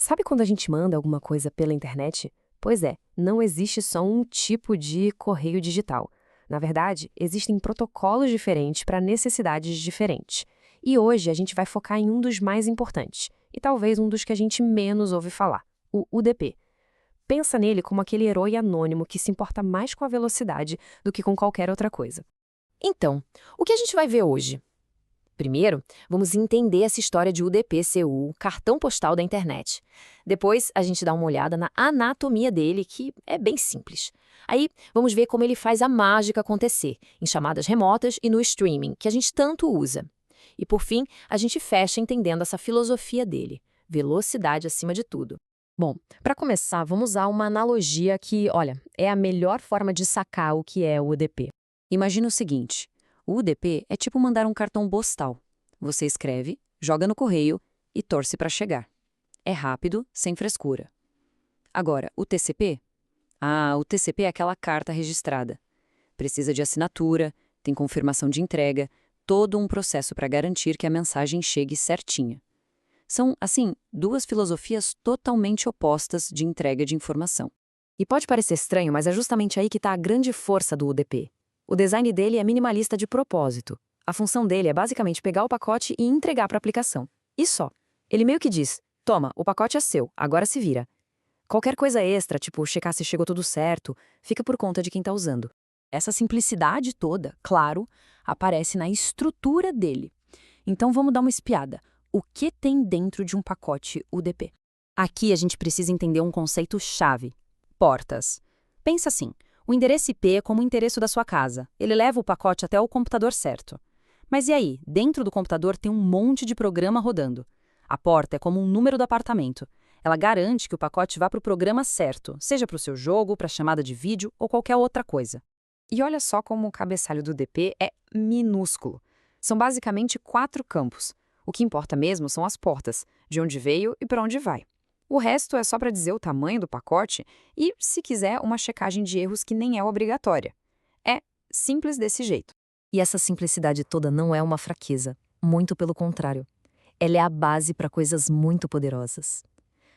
Sabe quando a gente manda alguma coisa pela internet? Pois é, não existe só um tipo de correio digital. Na verdade, existem protocolos diferentes para necessidades diferentes. E hoje a gente vai focar em um dos mais importantes, e talvez um dos que a gente menos ouve falar, o UDP. Pensa nele como aquele herói anônimo que se importa mais com a velocidade do que com qualquer outra coisa. Então, o que a gente vai ver hoje? Primeiro, vamos entender essa história de UDP ser o cartão postal da internet. Depois, a gente dá uma olhada na anatomia dele, que é bem simples. Aí, vamos ver como ele faz a mágica acontecer, em chamadas remotas e no streaming, que a gente tanto usa. E por fim, a gente fecha entendendo essa filosofia dele, velocidade acima de tudo. Bom, para começar, vamos usar uma analogia que, olha, é a melhor forma de sacar o que é o UDP. Imagina o seguinte: o UDP é tipo mandar um cartão postal. Você escreve, joga no correio e torce para chegar. É rápido, sem frescura. Agora, o TCP? O TCP é aquela carta registrada. Precisa de assinatura, tem confirmação de entrega, todo um processo para garantir que a mensagem chegue certinha. São, assim, duas filosofias totalmente opostas de entrega de informação. E pode parecer estranho, mas é justamente aí que está a grande força do UDP. O design dele é minimalista de propósito. A função dele é basicamente pegar o pacote e entregar para a aplicação. E só. Ele meio que diz: toma, o pacote é seu, agora se vira. Qualquer coisa extra, tipo checar se chegou tudo certo, fica por conta de quem está usando. Essa simplicidade toda, claro, aparece na estrutura dele. Então vamos dar uma espiada. O que tem dentro de um pacote UDP? Aqui a gente precisa entender um conceito-chave: portas. Pensa assim. O endereço IP é como o endereço da sua casa. Ele leva o pacote até o computador certo. Mas e aí? Dentro do computador tem um monte de programa rodando. A porta é como um número do apartamento. Ela garante que o pacote vá para o programa certo, seja para o seu jogo, para a chamada de vídeo ou qualquer outra coisa. E olha só como o cabeçalho do DP é minúsculo. São basicamente 4 campos. O que importa mesmo são as portas, de onde veio e para onde vai. O resto é só para dizer o tamanho do pacote e, se quiser, uma checagem de erros que nem é obrigatória. É simples desse jeito. E essa simplicidade toda não é uma fraqueza, muito pelo contrário. Ela é a base para coisas muito poderosas.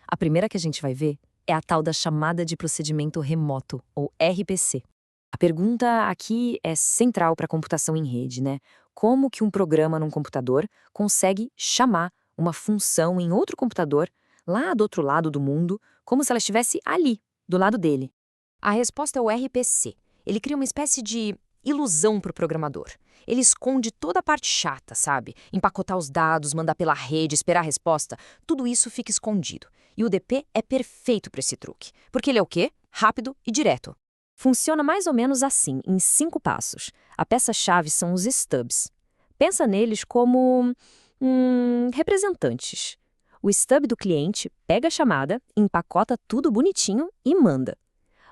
A primeira que a gente vai ver é a tal da chamada de procedimento remoto, ou RPC. A pergunta aqui é central para a computação em rede, né? Como que um programa num computador consegue chamar uma função em outro computador lá do outro lado do mundo, como se ela estivesse ali, do lado dele? A resposta é o RPC. Ele cria uma espécie de ilusão para o programador. Ele esconde toda a parte chata, sabe? Empacotar os dados, mandar pela rede, esperar a resposta, tudo isso fica escondido. E o DP é perfeito para esse truque, porque ele é o quê? Rápido e direto. Funciona mais ou menos assim, em 5 passos. A peça-chave são os stubs. Pensa neles como representantes. O stub do cliente pega a chamada, empacota tudo bonitinho e manda.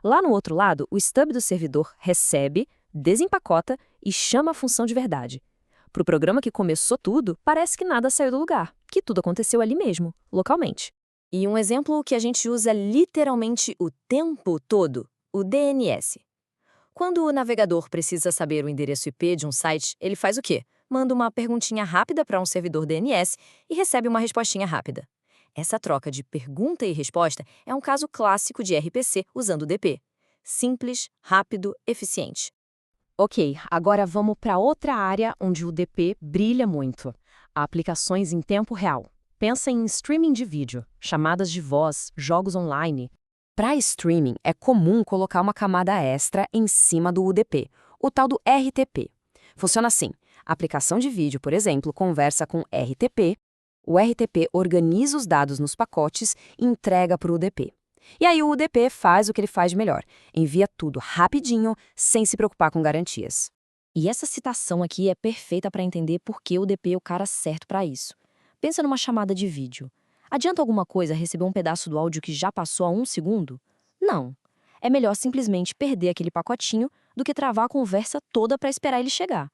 Lá no outro lado, o stub do servidor recebe, desempacota e chama a função de verdade. Para o programa que começou tudo, parece que nada saiu do lugar, que tudo aconteceu ali mesmo, localmente. E um exemplo que a gente usa literalmente o tempo todo, o DNS. Quando o navegador precisa saber o endereço IP de um site, ele faz o quê? Manda uma perguntinha rápida para um servidor DNS e recebe uma respostinha rápida. Essa troca de pergunta e resposta é um caso clássico de RPC usando o DP. Simples, rápido, eficiente. Ok, agora vamos para outra área onde o DP brilha muito. Aplicações em tempo real. Pensa em streaming de vídeo, chamadas de voz, jogos online. Para streaming, é comum colocar uma camada extra em cima do UDP, o tal do RTP. Funciona assim: a aplicação de vídeo, por exemplo, conversa com RTP, o RTP organiza os dados nos pacotes e entrega para o UDP. E aí o UDP faz o que ele faz de melhor, envia tudo rapidinho, sem se preocupar com garantias. E essa citação aqui é perfeita para entender por que o UDP é o cara certo para isso. Pensa numa chamada de vídeo. Adianta alguma coisa receber um pedaço do áudio que já passou a 1 segundo? Não. É melhor simplesmente perder aquele pacotinho do que travar a conversa toda para esperar ele chegar.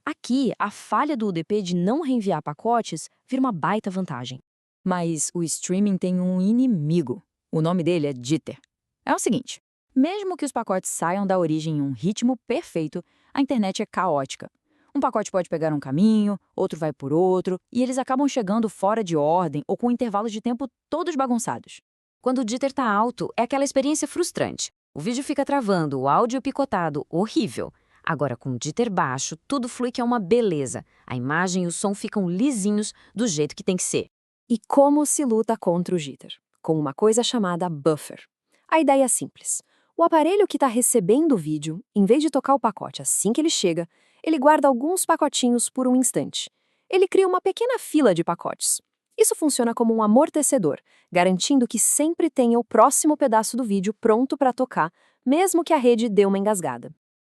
Aqui, a falha do UDP de não reenviar pacotes vira uma baita vantagem. Mas o streaming tem um inimigo. O nome dele é jitter. É o seguinte: mesmo que os pacotes saiam da origem em um ritmo perfeito, a internet é caótica. Um pacote pode pegar um caminho, outro vai por outro, e eles acabam chegando fora de ordem ou com intervalos de tempo todos bagunçados. Quando o jitter tá alto, é aquela experiência frustrante. O vídeo fica travando, o áudio picotado, horrível. Agora, com o jitter baixo, tudo flui que é uma beleza. A imagem e o som ficam lisinhos do jeito que tem que ser. E como se luta contra o jitter? Com uma coisa chamada buffer. A ideia é simples. O aparelho que está recebendo o vídeo, em vez de tocar o pacote assim que ele chega, ele guarda alguns pacotinhos por um instante. Ele cria uma pequena fila de pacotes. Isso funciona como um amortecedor, garantindo que sempre tenha o próximo pedaço do vídeo pronto para tocar, mesmo que a rede dê uma engasgada.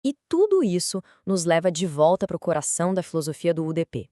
E tudo isso nos leva de volta para o coração da filosofia do UDP.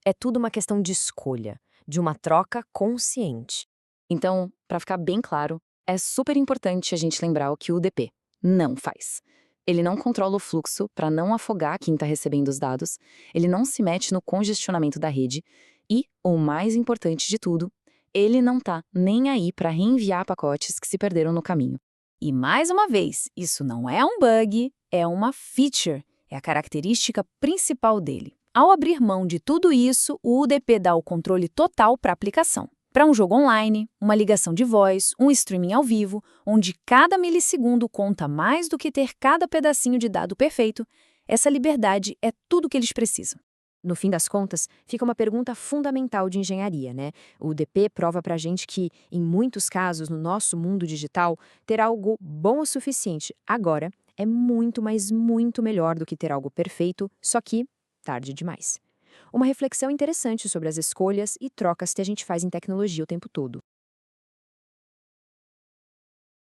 É tudo uma questão de escolha, de uma troca consciente. Então, para ficar bem claro, é super importante a gente lembrar o que o UDP não faz. Ele não controla o fluxo para não afogar quem está recebendo os dados, ele não se mete no congestionamento da rede e, o mais importante de tudo, ele não está nem aí para reenviar pacotes que se perderam no caminho. E mais uma vez, isso não é um bug, é uma feature, é a característica principal dele. Ao abrir mão de tudo isso, o UDP dá o controle total para a aplicação. Para um jogo online, uma ligação de voz, um streaming ao vivo, onde cada milissegundo conta mais do que ter cada pedacinho de dado perfeito, essa liberdade é tudo que eles precisam. No fim das contas, fica uma pergunta fundamental de engenharia, né? O UDP prova pra gente que, em muitos casos, no nosso mundo digital, ter algo bom o suficiente agora é muito, mas muito melhor do que ter algo perfeito, só que tarde demais. Uma reflexão interessante sobre as escolhas e trocas que a gente faz em tecnologia o tempo todo.